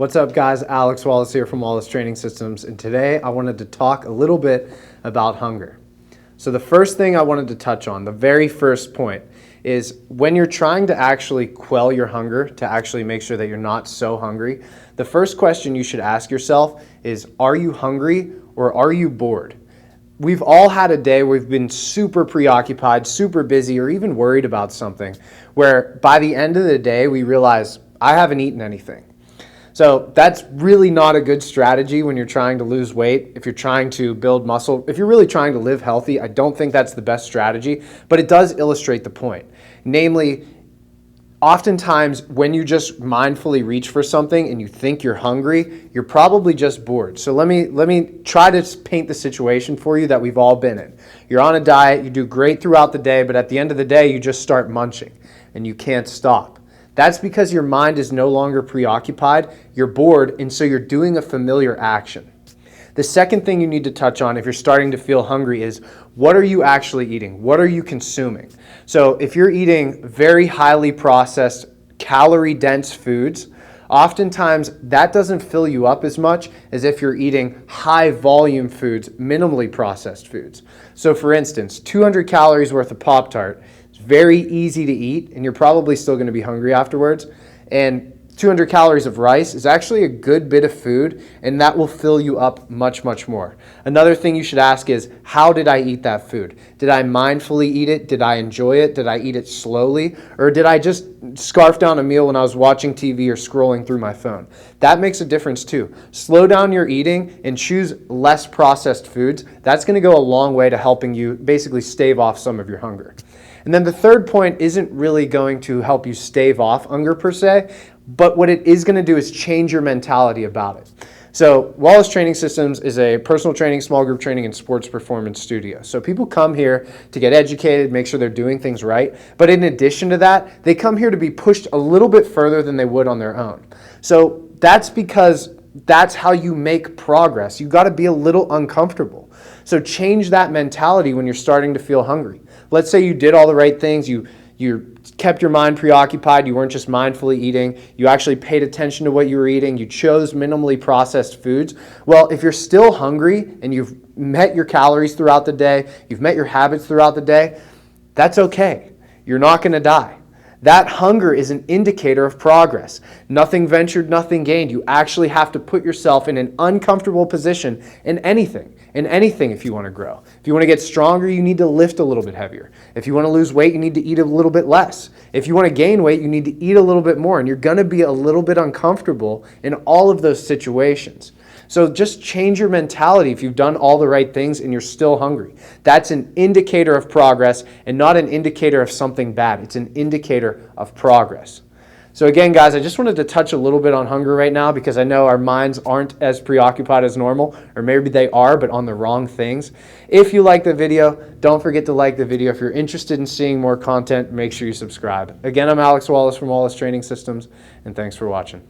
What's up, guys? Alex Wallace here from Wallace Training Systems, and today I wanted to talk a little bit about hunger. So the first thing I wanted to touch on, the very first point, is when you're trying to actually quell your hunger, to actually make sure that you're not so hungry, the first question you should ask yourself is, are you hungry or are you bored? We've all had a day where we've been super preoccupied, super busy, or even worried about something, where by the end of the day we realize, I haven't eaten anything. So that's really not a good strategy when you're trying to lose weight. If you're trying to build muscle, if you're really trying to live healthy, I don't think that's the best strategy, but it does illustrate the point. Namely, oftentimes when you just mindfully reach for something and you think you're hungry, you're probably just bored. So let me try to paint the situation for you that we've all been in. You're on a diet, you do great throughout the day, but at the end of the day, you just start munching and you can't stop. That's because your mind is no longer preoccupied, you're bored, and so you're doing a familiar action. The second thing you need to touch on if you're starting to feel hungry is, what are you actually eating? What are you consuming? So if you're eating very highly processed, calorie-dense foods, oftentimes that doesn't fill you up as much as if you're eating high-volume foods, minimally processed foods. So for instance, 200 calories worth of Pop-Tart, very easy to eat, and you're probably still going to be hungry afterwards. And 200 calories of rice is actually a good bit of food, and that will fill you up much, much more. Another thing you should ask is, how did I eat that food? Did I mindfully eat it? Did I enjoy it? Did I eat it slowly? Or did I just scarf down a meal when I was watching TV or scrolling through my phone? That makes a difference too. Slow down your eating and choose less processed foods. That's going to go a long way to helping you basically stave off some of your hunger. And then the third point isn't really going to help you stave off hunger per se, but what it is going to do is change your mentality about it. So Wallace Training Systems is a personal training, small group training, and sports performance studio. So people come here to get educated, make sure they're doing things right. But in addition to that, they come here to be pushed a little bit further than they would on their own. So that's because that's how you make progress. You got to be a little uncomfortable. So change that mentality when you're starting to feel hungry. Let's say you did all the right things, you kept your mind preoccupied, you weren't just mindfully eating, you actually paid attention to what you were eating, you chose minimally processed foods. Well, if you're still hungry and you've met your calories throughout the day, you've met your habits throughout the day, that's okay. You're not going to die. That hunger is an indicator of progress. Nothing ventured, nothing gained. You actually have to put yourself in an uncomfortable position in anything if you want to grow. If you want to get stronger, you need to lift a little bit heavier. If you want to lose weight, you need to eat a little bit less. If you want to gain weight, you need to eat a little bit more, and you're going to be a little bit uncomfortable in all of those situations. So just change your mentality if you've done all the right things and you're still hungry. That's an indicator of progress and not an indicator of something bad. It's an indicator of progress. So again, guys, I just wanted to touch a little bit on hunger right now because I know our minds aren't as preoccupied as normal, or maybe they are, but on the wrong things. If you like the video, don't forget to like the video. If you're interested in seeing more content, make sure you subscribe. Again, I'm Alex Wallace from Wallace Training Systems, and thanks for watching.